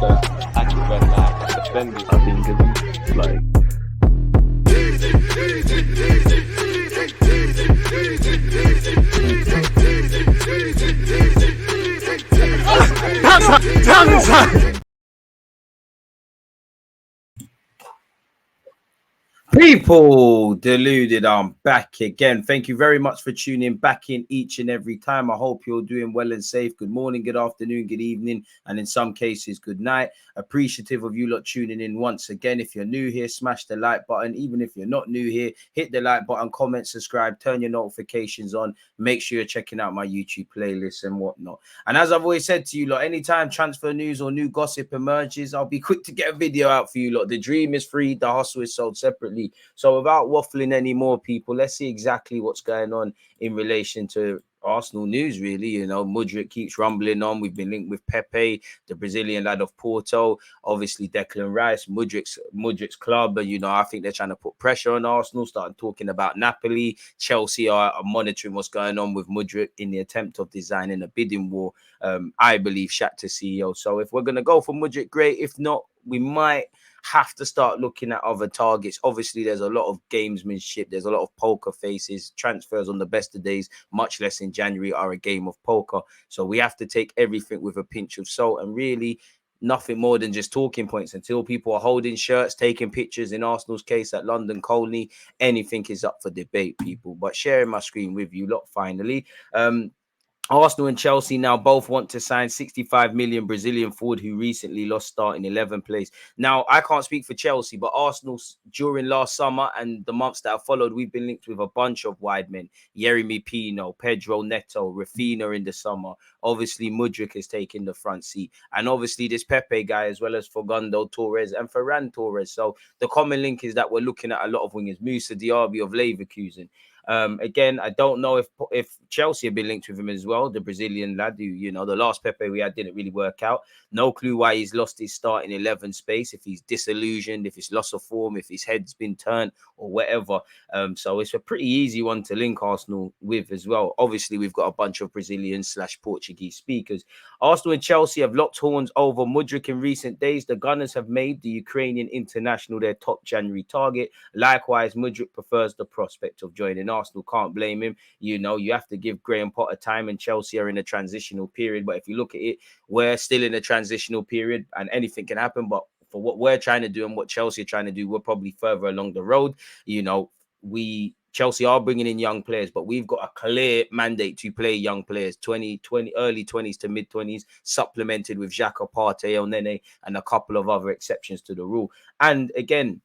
Active and like defending. I think it's like People, Deluded, I'm back again. Thank you very much for tuning back in each and every time. I hope you're doing well and safe. Good morning, good afternoon, good evening, and in some cases, good night. Appreciative of you lot tuning in once again. If you're new here, smash the like button. Even if you're not new here, hit the like button, comment, subscribe, turn your notifications on. Make sure you're checking out my YouTube playlist and whatnot. And as I've always said to you lot, anytime transfer news or new gossip emerges, I'll be quick to get a video out for you lot. The dream is free, the hustle is sold separately. So without waffling any more, people, let's see exactly what's going on in relation to Arsenal news, really. You know, Mudryk keeps rumbling on. We've been linked with Pepe, the Brazilian lad of Porto, obviously Declan Rice, Mudryk's club. But, you know, I think they're trying to put pressure on Arsenal, starting talking about Napoli. Chelsea are monitoring what's going on with Mudryk in the attempt of designing a bidding war, I believe, Shakhtar CEO. So if we're going to go for Mudryk, great. If not, we might have to start looking at other targets. Obviously, there's a lot of gamesmanship. There's a lot of poker faces. Transfers on the best of days, much less in January, are a game of poker. So we have to take everything with a pinch of salt and really nothing more than just talking points. Until people are holding shirts, taking pictures, in Arsenal's case at London Colney, anything is up for debate, people. But sharing my screen with you lot finally. Arsenal and Chelsea now both want to sign 65 million Brazilian forward who recently lost starting 11th place. Now, I can't speak for Chelsea, but Arsenal during last summer and the months that have followed, we've been linked with a bunch of wide men. Yeremy Pino, Pedro Neto, Rafinha in the summer. Obviously, Mudryk has taken the front seat. And obviously, this Pepe guy, as well as Fagundo Torres and Ferran Torres. So the common link is that we're looking at a lot of wingers. Moussa Diaby of Leverkusen. Again, I don't know if Chelsea have been linked with him as well, the Brazilian lad who, you know, the last Pepe we had didn't really work out. No clue why he's lost his start in 11 space, if he's disillusioned, if it's loss of form, if his head's been turned or whatever. So it's a pretty easy one to link Arsenal with as well. Obviously, we've got a bunch of Brazilian/Portuguese speakers. Arsenal and Chelsea have locked horns over Mudryk in recent days. The Gunners have made the Ukrainian international their top January target. Likewise, Mudryk prefers the prospect of joining Arsenal. Can't blame him. You know, you have to give Graham Potter time, and Chelsea are in a transitional period. But if you look at it, we're still in a transitional period and anything can happen. But for what we're trying to do and what Chelsea are trying to do, we're probably further along the road. You know, Chelsea are bringing in young players, but we've got a clear mandate to play young players, early 20s to mid 20s, supplemented with Xhaka, Partey, El Nene, and a couple of other exceptions to the rule. And again,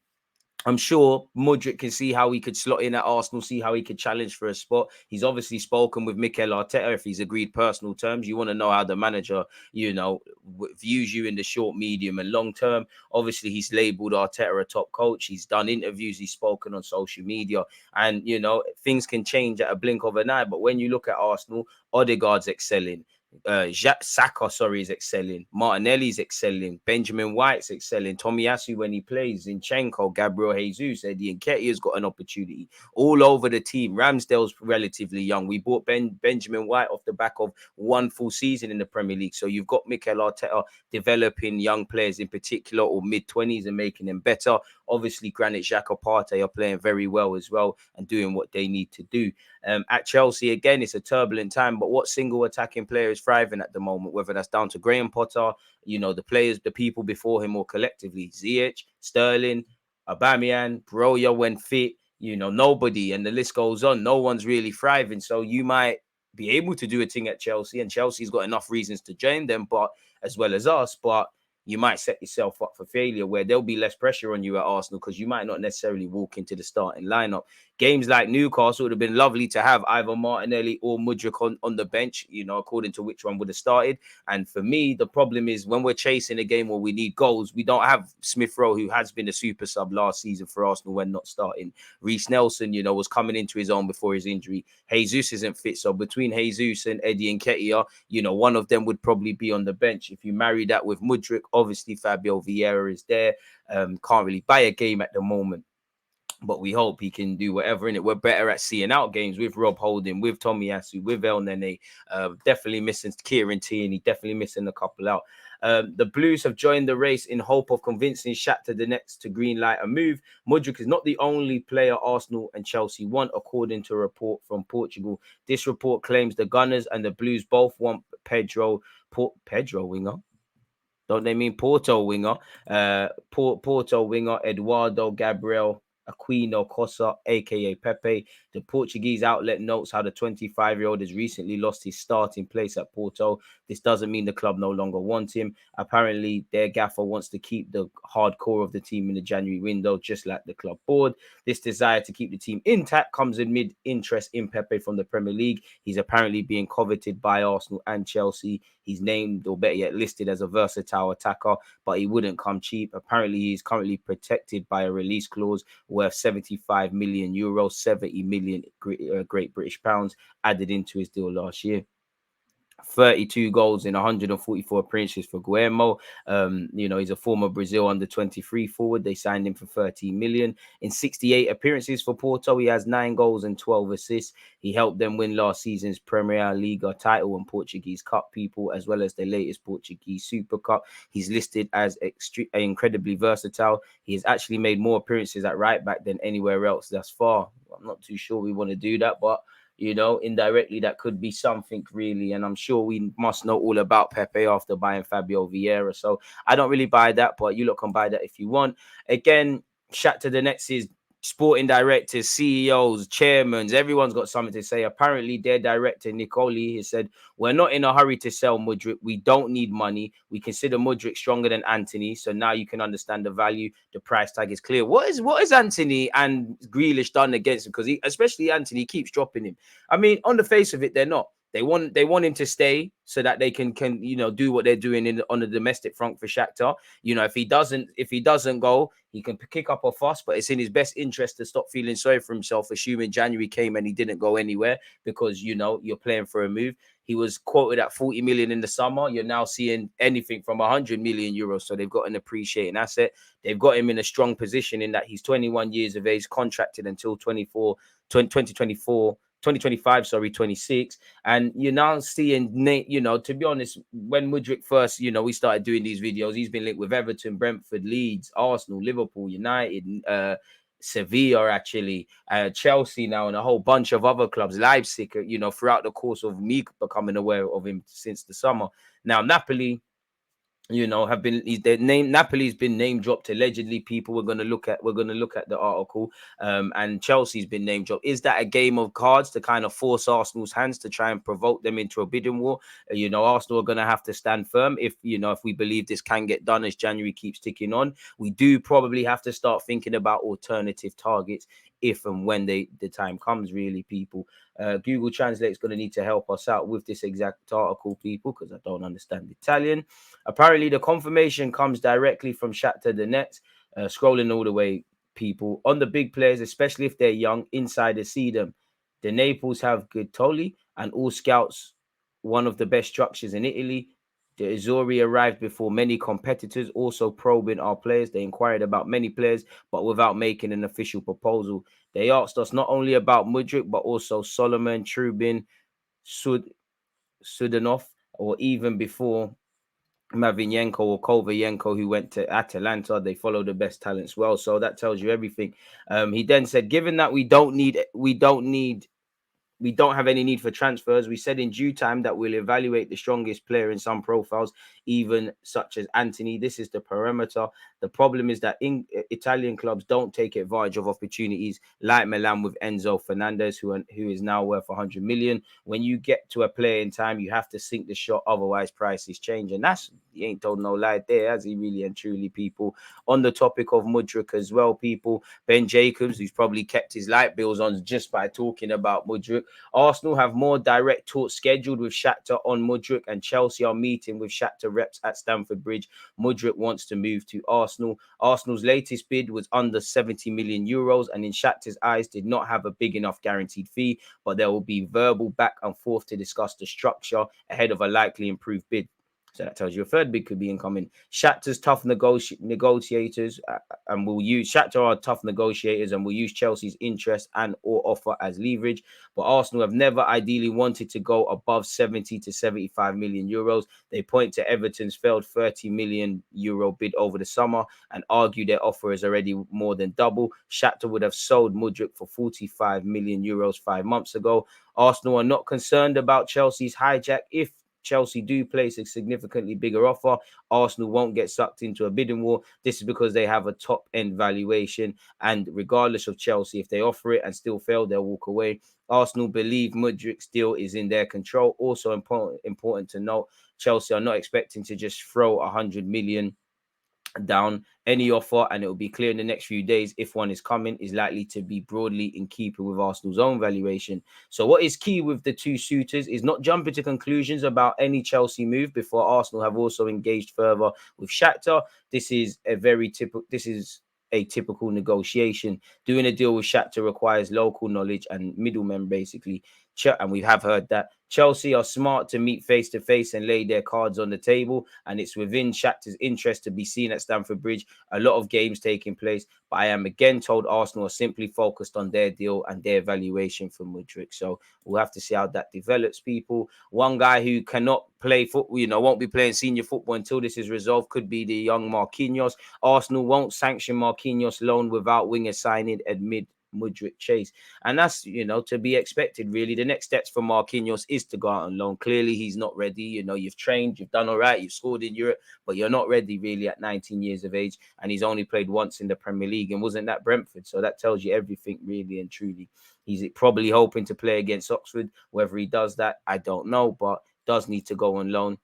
I'm sure Mudryk can see how he could slot in at Arsenal, see how he could challenge for a spot. He's obviously spoken with Mikel Arteta. If he's agreed personal terms, you want to know how the manager, you know, views you in the short, medium and long term. Obviously, he's labelled Arteta a top coach. He's done interviews. He's spoken on social media. And, you know, things can change at a blink of an eye. But when you look at Arsenal, Odegaard's excelling. Saka, is excelling. Martinelli's excelling. Benjamin White's excelling. Tomiyasu when he plays. Zinchenko, Gabriel Jesus, Eddie Nketiah's got an opportunity all over the team. Ramsdale's relatively young. We bought Benjamin White off the back of one full season in the Premier League. So you've got Mikel Arteta developing young players in particular, or mid-20s, and making them better. Obviously, Granit Xhaka, Partey are playing very well as well and doing what they need to do. At Chelsea, again, it's a turbulent time, but what single attacking player is thriving at the moment, whether that's down to Graham Potter, you know, the players, the people before him, or collectively? Ziyech, Sterling, Aubameyang, Broja when fit, you know, nobody, and the list goes on. No one's really thriving. So you might be able to do a thing at Chelsea, and Chelsea's got enough reasons to join them, but as well as us, but you might set yourself up for failure where there'll be less pressure on you at Arsenal because you might not necessarily walk into the starting lineup. Games like Newcastle would have been lovely to have either Martinelli or Mudryk on the bench, you know, according to which one would have started. And for me, the problem is when we're chasing a game where we need goals, we don't have Smith Rowe, who has been a super sub last season for Arsenal when not starting. Reece Nelson, you know, was coming into his own before his injury. Jesus isn't fit. So between Jesus and Eddie Nketiah, you know, one of them would probably be on the bench. If you marry that with Mudryk, obviously Fabio Vieira is there. Can't really buy a game at the moment, but we hope he can do whatever in it. We're better at seeing out games with Rob Holding, with Tomiyasu, with El Nene. Definitely missing Kieran Tierney, definitely missing a couple out. The Blues have joined the race in hope of convincing Shakhtar Donetsk to greenlight a move. Mudryk is not the only player Arsenal and Chelsea want, according to a report from Portugal. This report claims the Gunners and the Blues both want Pedro winger. Don't they mean Porto winger? Porto winger Eduardo Gabriel Aquino Costa, aka Pepe. The Portuguese outlet notes how the 25-year-old has recently lost his starting place at Porto. This doesn't mean the club no longer wants him. Apparently, their gaffer wants to keep the hardcore of the team in the January window, just like the club board. This desire to keep the team intact comes amid interest in Pepe from the Premier League. He's apparently being coveted by Arsenal and Chelsea. He's named, or better yet, listed as a versatile attacker, but he wouldn't come cheap. Apparently, he's currently protected by a release clause worth 75 million euros, 70 million Great British pounds added into his deal last year. 32 goals in 144 appearances for Guillermo. He's a former Brazil under-23 forward. They signed him for 13 million. In 68 appearances for Porto, he has 9 goals and 12 assists. He helped them win last season's Premier League title and Portuguese Cup, people, as well as the latest Portuguese Super Cup. He's listed as incredibly versatile. He has actually made more appearances at right back than anywhere else thus far. I'm not too sure we want to do that, but indirectly, that could be something really. And I'm sure we must know all about Pepe after buying Fabio Vieira. So I don't really buy that, but you lot can buy that if you want. Again, Shakhtar Donetsk's sporting directors, CEOs, chairmen, everyone's got something to say. Apparently, their director, Nicoli, has said, we're not in a hurry to sell Mudryk. We don't need money. We consider Mudryk stronger than Anthony. So now you can understand the value. The price tag is clear. What is Anthony and Grealish done against him? Because especially Anthony keeps dropping him. I mean, on the face of it, they're not. They want him to stay so that they can do what they're doing on the domestic front for Shakhtar. If he doesn't go, he can kick up a fuss, but it's in his best interest to stop feeling sorry for himself, assuming January came and he didn't go anywhere because you're playing for a move. He was quoted at 40 million in the summer. You're now seeing anything from 100 million euros. So they've got an appreciating asset. They've got him in a strong position in that he's 21 years of age, contracted until 2025, 26. And you're now seeing, to be honest, when Mudryk first, we started doing these videos, he's been linked with Everton, Brentford, Leeds, Arsenal, Liverpool, United, Sevilla, actually, Chelsea now, and a whole bunch of other clubs, Leipzig, throughout the course of me becoming aware of him since the summer. Now, Napoli, Napoli's been name dropped allegedly. People we're going to look at the article, and Chelsea's been name dropped. Is that a game of cards to kind of force Arsenal's hands to try and provoke them into a bidding war? Arsenal are going to have to stand firm if we believe this can get done as January keeps ticking on. We do probably have to start thinking about alternative targets if and when the time comes, really, people. Google Translate is going to need to help us out with this exact article, people, because I don't understand Italian. Apparently, the confirmation comes directly from Shakhtar Donetsk. Scrolling all the way, people. On the big players, especially if they're young, insiders see them. The Naples have Guttoli and all scouts, one of the best structures in Italy. The Azzurri arrived before many competitors, also probing our players. They inquired about many players, but without making an official proposal. They asked us not only about Mudryk, but also Solomon, Trubin, Sudanov, or even before Mavinenko or Kovalenko, who went to Atalanta. They follow the best talents well. So that tells you everything. He then said, given that we don't have any need for transfers, we said in due time that we'll evaluate the strongest player in some profiles, even such as Anthony. This is the parameter. The problem is that Italian clubs don't take advantage of opportunities like Milan with Enzo Fernandez, who is now worth 100 million. When you get to a player in time, you have to sink the shot, otherwise prices change. And he ain't told no lie there, has he, really and truly, people? On the topic of Mudryk as well, people, Ben Jacobs, who's probably kept his light bills on just by talking about Mudryk. Arsenal have more direct talks scheduled with Shakhtar on Mudryk, and Chelsea are meeting with Shakhtar reps at Stamford Bridge. Mudryk wants to move to Arsenal. Arsenal's latest bid was under 70 million euros, and in Shakhtar's eyes did not have a big enough guaranteed fee, but there will be verbal back and forth to discuss the structure ahead of a likely improved bid. So that tells you a third bid could be incoming. Shakhtar's tough negotiators and will use Shakhtar are tough negotiators and will use Chelsea's interest and or offer as leverage. But Arsenal have never ideally wanted to go above 70 to 75 million euros. They point to Everton's failed 30 million euro bid over the summer and argue their offer is already more than double. Shakhtar would have sold Mudryk for 45 million euros 5 months ago. Arsenal are not concerned about Chelsea's hijack. If Chelsea do place a significantly bigger offer, Arsenal won't get sucked into a bidding war. This is because they have a top-end valuation, and regardless of Chelsea, if they offer it and still fail, they'll walk away. Arsenal believe Mudryk's deal is in their control. Also important to note, Chelsea are not expecting to just throw 100 million down any offer, and it will be clear in the next few days if one is coming is likely to be broadly in keeping with Arsenal's own valuation. So what is key with the two suitors is not jumping to conclusions about any Chelsea move before Arsenal have also engaged further with Shakhtar. This is a typical negotiation. Doing a deal with Shakhtar requires local knowledge and middlemen, basically. And we have heard that Chelsea are smart to meet face to face and lay their cards on the table, and it's within Shakhtar's interest to be seen at Stamford Bridge. A lot of games taking place, but I am again told Arsenal are simply focused on their deal and their valuation for Mudryk. So we'll have to see how that develops, people. One guy who cannot play football, won't be playing senior football until this is resolved, could be the young Marquinhos. Arsenal won't sanction Marquinhos' loan without winger signing amid Mudryk chase. And that's, to be expected, really. The next steps for Marquinhos is to go out on loan. Clearly, he's not ready. You've trained, you've done all right, you've scored in Europe, but you're not ready really at 19 years of age. And he's only played once in the Premier League and wasn't that Brentford. So that tells you everything, really and truly. He's probably hoping to play against Oxford. Whether he does that, I don't know, but does need to go on loan.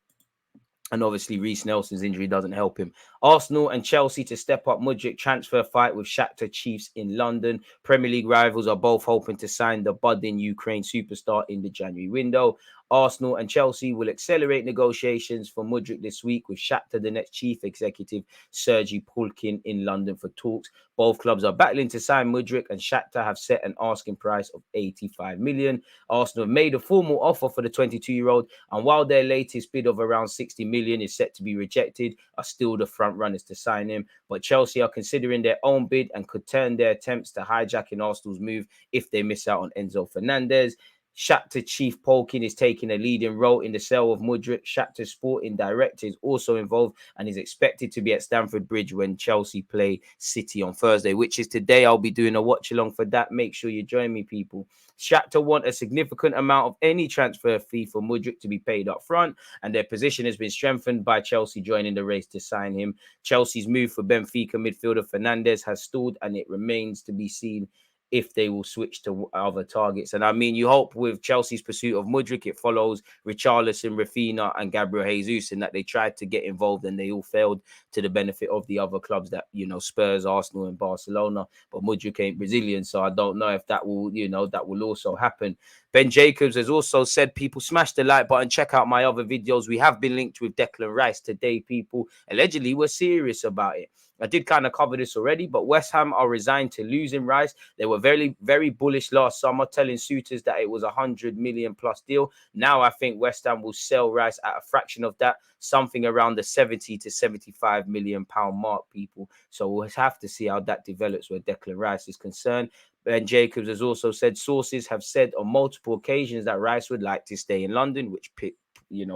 And obviously, Reece Nelson's injury doesn't help him. Arsenal and Chelsea to step up Mudryk transfer fight with Shakhtar Chiefs in London. Premier League rivals are both hoping to sign the budding Ukraine superstar in the January window. Arsenal and Chelsea will accelerate negotiations for Mudryk this week, with Shakhtar, the next chief executive, Sergei Pulkin, in London for talks. Both clubs are battling to sign Mudryk, and Shakhtar have set an asking price of 85 million. Arsenal have made a formal offer for the 22-year-old, and while their latest bid of around 60 million is set to be rejected, are still the front runners to sign him. But Chelsea are considering their own bid and could turn their attempts to hijacking Arsenal's move if they miss out on Enzo Fernandez. Shakhtar chief Polkin is taking a leading role in the sale of Mudryk. Shakhtar sporting director is also involved and is expected to be at Stamford Bridge when Chelsea play City on Thursday, which is today. I'll be doing a watch along for that. Make sure you join me, people. Shakhtar want a significant amount of any transfer fee for Mudryk to be paid up front, and their position has been strengthened by Chelsea joining the race to sign him. Chelsea's move for Benfica midfielder Fernandez has stalled, and it remains to be seen if they will switch to other targets. And I mean, you hope with Chelsea's pursuit of Mudryk, it follows Richarlison, Rafinha and Gabriel Jesus, and that they tried to get involved and they all failed, to the benefit of the other clubs that, Spurs, Arsenal and Barcelona. But Mudryk ain't Brazilian, so I don't know if that will, that will also happen. Ben Jacobs has also said, people, smash the like button, check out my other videos. We have been linked with Declan Rice today, people. Allegedly, we're serious about it. I did kind of cover this already, but West Ham are resigned to losing Rice. They were very, very bullish last summer, telling suitors that it was 100 million plus deal. Now I think West Ham will sell Rice at a fraction of that, something around the 70 to 75 million pound mark, people. So we'll have to see how that develops where Declan Rice is concerned. Ben Jacobs has also said sources have said on multiple occasions that Rice would like to stay in London, which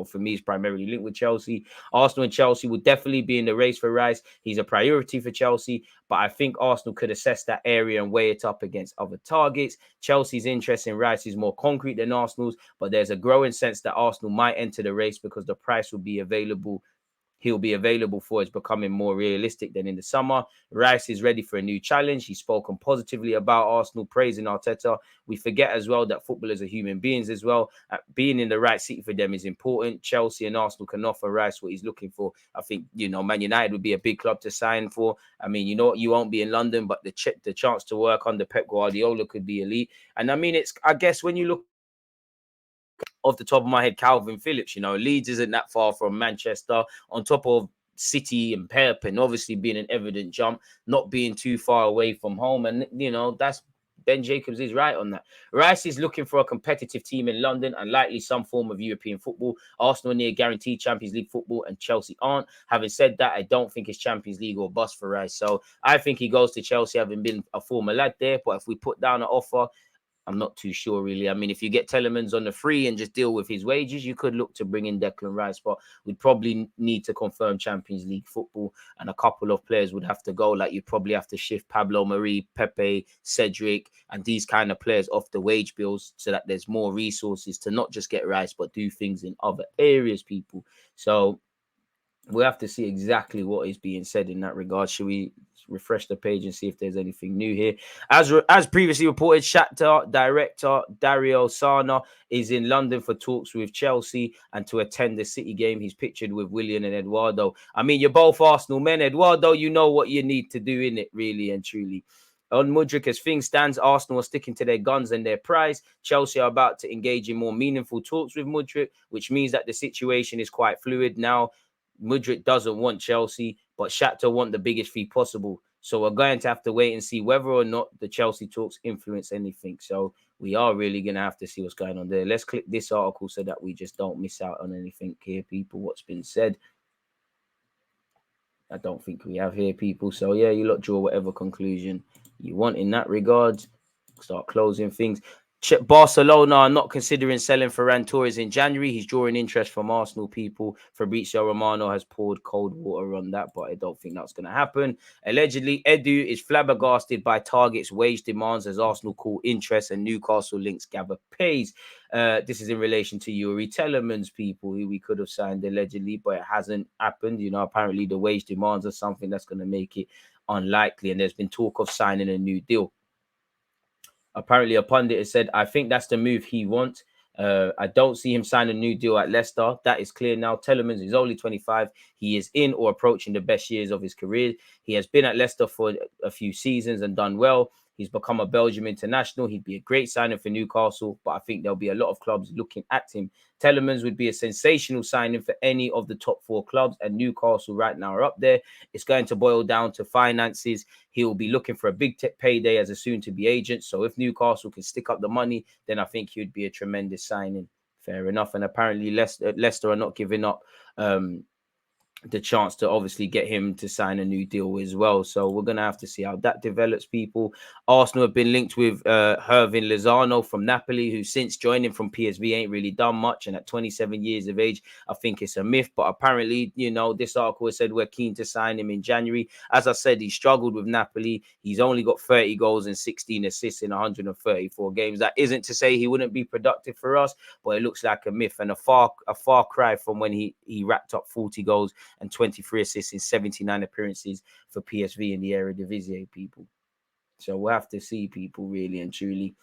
for me is primarily linked with Chelsea. Arsenal and Chelsea will definitely be in the race for Rice. He's a priority for Chelsea, but I think Arsenal could assess that area and weigh it up against other targets. Chelsea's interest in Rice is more concrete than Arsenal's, but there's a growing sense that Arsenal might enter the race because the price will be available. He'll be available for is becoming more realistic than in the summer. Rice is ready for a new challenge. He's spoken positively about Arsenal, praising Arteta. We forget as well that footballers are human beings as well. Being in the right seat for them is important. Chelsea and Arsenal can offer Rice what he's looking for. I think, Man United would be a big club to sign for. I mean, you won't be in London, but the chance to work under Pep Guardiola could be elite. And I mean, I guess when you look off the top of my head, Calvin Phillips, Leeds isn't that far from Manchester, on top of City and Pep, and obviously being an evident jump, not being too far away from home. And, that's Ben Jacobs is right on that. Rice is looking for a competitive team in London and likely some form of European football. Arsenal near guaranteed Champions League football and Chelsea aren't. Having said that, I don't think it's Champions League or bust for Rice. So I think he goes to Chelsea, having been a former lad there. But if we put down an offer, I'm not too sure, really. I mean, if you get Telemans on the free and just deal with his wages, you could look to bring in Declan Rice, but we'd probably need to confirm Champions League football, and a couple of players would have to go. Like, you'd probably have to shift Pablo Marie, Pepe, Cedric, and these kind of players off the wage bills so that there's more resources to not just get Rice, but do things in other areas, people. So we'll have to see exactly what is being said in that regard. Should we refresh the page and see if there's anything new here? As previously reported, Shakhtar director Dario Sana is in London for talks with Chelsea and to attend the City game. He's pictured with Willian and Eduardo. I mean, you're both Arsenal men. Eduardo, you know what you need to do in it, really and truly. On Mudryk, as things stands, Arsenal are sticking to their guns and their prize. Chelsea are about to engage in more meaningful talks with Mudryk, which means that the situation is quite fluid now. Mudryk doesn't want Chelsea, but Shakhtar want the biggest fee possible. So we're going to have to wait and see whether or not the Chelsea talks influence anything. So we are really going to have to see what's going on there. Let's click this article so that we just don't miss out on anything here, people, what's been said. I don't think we have here, people. So, yeah, you lot draw whatever conclusion you want in that regard. Start closing things. Barcelona are not considering selling Ferran Torres in January. He's drawing interest from Arsenal people. Fabrizio Romano has poured cold water on that, but I don't think that's going to happen. Allegedly, Edu is flabbergasted by Target's wage demands as Arsenal call interest and Newcastle links gather pace. This is in relation to Yuri Telemans, people, who we could have signed allegedly, but it hasn't happened. You know, apparently the wage demands are something that's going to make it unlikely, and there's been talk of signing a new deal. Apparently, a pundit has said, I think that's the move he wants. I don't see him sign a new deal at Leicester. That is clear now. Telemans is only 25. He is in or approaching the best years of his career. He has been at Leicester for a few seasons and done well. He's become a Belgium international. He'd be a great signing for Newcastle, but I think there'll be a lot of clubs looking at him. Telemans would be a sensational signing for any of the top four clubs, and Newcastle right now are up there. It's going to boil down to finances. He'll be looking for a big payday as a soon-to-be agent. So if Newcastle can stick up the money, then I think he'd be a tremendous signing. Fair enough. And apparently Leicester are not giving up the chance to obviously get him to sign a new deal as well. So we're going to have to see how that develops, people. Arsenal have been linked with Hervin Lozano from Napoli, who since joining from PSV ain't really done much. And at 27 years of age, I think it's a myth. But apparently, you know, this article said we're keen to sign him in January. As I said, he struggled with Napoli. He's only got 30 goals and 16 assists in 134 games. That isn't to say he wouldn't be productive for us, but it looks like a myth and a far cry from when he racked up 40 goals and 23 assists in 79 appearances for PSV in the Eredivisie, people. So we'll have to see, people, really and truly.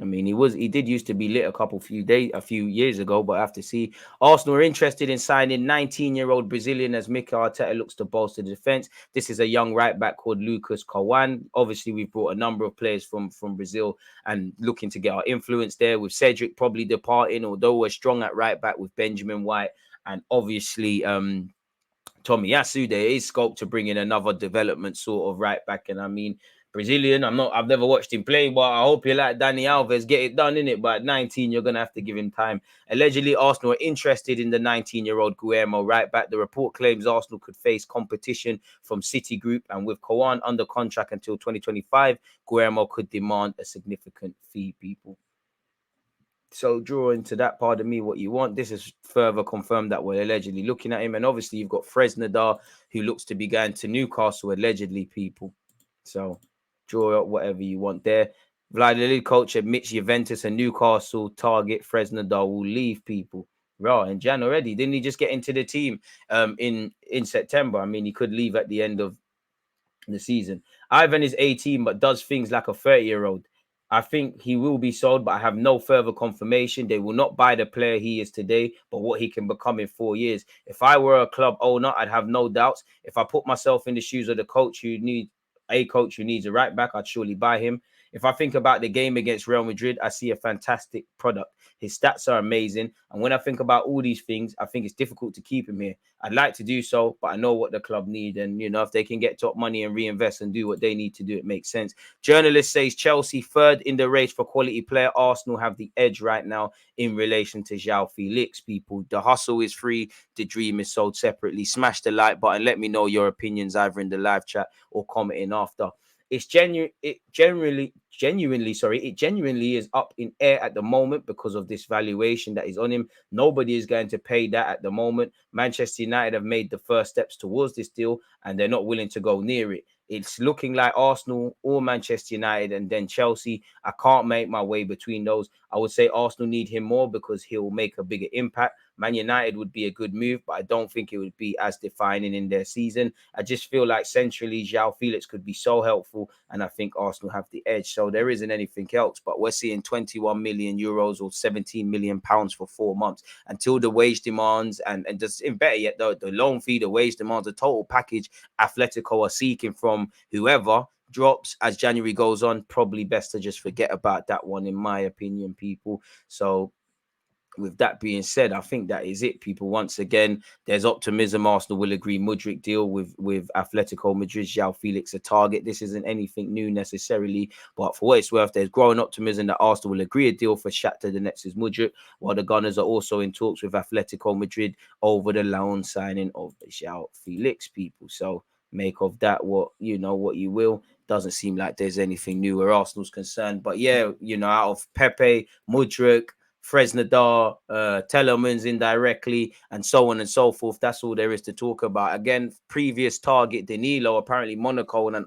I mean, he did used to be lit a few years ago, but I have to see. Arsenal are interested in signing 19-year-old Brazilian as Mikel Arteta looks to bolster the defense. This is a young right back called Lucas Kawan. Obviously, we've brought a number of players from Brazil and looking to get our influence there, with Cedric probably departing, although we're strong at right back with Benjamin White and obviously Tomiyasu. There is scope to bring in another development sort of right back. And I mean, Brazilian, I've never watched him play, but I hope you like Dani Alves, get it done, innit? But at 19, you're gonna have to give him time. Allegedly, Arsenal are interested in the 19-year-old Guillermo right back. The report claims Arsenal could face competition from Citigroup, and with Kawan under contract until 2025, Guillermo could demand a significant fee, people. So draw into that part of me what you want. This is further confirmed that we're allegedly looking at him. And obviously you've got Fresnadar, who looks to be going to Newcastle, allegedly, people. So draw up whatever you want there. Vladimir coach admits Juventus and Newcastle target Fresnadar will leave, people. Raw in Jan already. Didn't he just get into the team in September? I mean, he could leave at the end of the season. Ivan is 18, but does things like a 30-year-old. I think he will be sold, but I have no further confirmation. They will not buy the player he is today, but what he can become in 4 years. If I were a club owner, I'd have no doubts. If I put myself in the shoes of the coach who needs a right back, I'd surely buy him. If I think about the game against Real Madrid, I see a fantastic product. His stats are amazing. And when I think about all these things, I think it's difficult to keep him here. I'd like to do so, but I know what the club need. And, you know, if they can get top money and reinvest and do what they need to do, it makes sense. Journalist says Chelsea third in the race for quality player. Arsenal have the edge right now in relation to João Felix. People, the hustle is free. The dream is sold separately. Smash the like button. Let me know your opinions either in the live chat or commenting after. It genuinely is up in air at the moment because of this valuation that is on him. Nobody is going to pay that at the moment. Manchester United have made the first steps towards this deal and they're not willing to go near it. It's looking like Arsenal or Manchester United and then Chelsea. I can't make my way between those. I would say Arsenal need him more because he'll make a bigger impact. Man United would be a good move, but I don't think it would be as defining in their season. I just feel like centrally, João Felix could be so helpful, and I think Arsenal have the edge. So there isn't anything else, but we're seeing 21 million euros or 17 million pounds for 4 months until the wage demands and just better yet, the loan fee, the wage demands, the total package Atletico are seeking from whoever drops as January goes on. Probably best to just forget about that one, in my opinion, people. So with that being said, I think that is it, people. Once again, there's optimism. Arsenal will agree Mudryk deal with Atletico Madrid. João Felix a target. This isn't anything new necessarily, but for what it's worth, there's growing optimism that Arsenal will agree a deal for Shakhtar Donetsk's Mudryk, while the Gunners are also in talks with Atletico Madrid over the loan signing of João Felix, people. So make of that what you will. Doesn't seem like there's anything new where Arsenal's concerned. But yeah, out of Pepe, Mudryk, Fresnadar, Telemans indirectly, and so on and so forth. That's all there is to talk about. Again, previous target Danilo, apparently Monaco and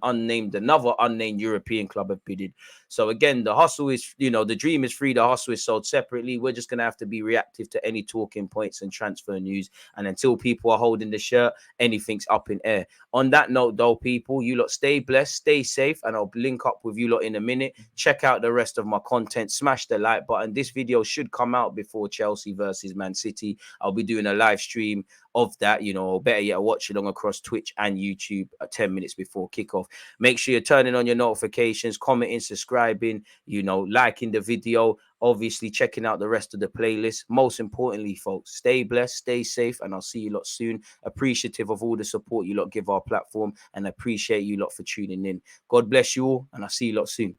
another unnamed European club have bidded. So again, the hustle is, the dream is free. The hustle is sold separately. We're just going to have to be reactive to any talking points and transfer news. And until people are holding the shirt, anything's up in air. On that note, though, people, you lot stay blessed, stay safe, and I'll link up with you lot in a minute. Check out the rest of my content. Smash the like button. This video should come out before Chelsea versus Man City. I'll be doing a live stream of that, or better yet, watch along across Twitch and YouTube 10 minutes before kickoff. Make sure you're turning on your notifications, commenting, subscribing, liking the video, obviously checking out the rest of the playlist. Most importantly, folks, stay blessed, stay safe, and I'll see you lot soon. Appreciative of all the support you lot give our platform, and appreciate you lot for tuning in. God bless you all, and I'll see you lot soon.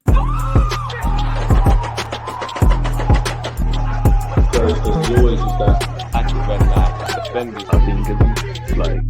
There's always just that active red flag defending. I think it's like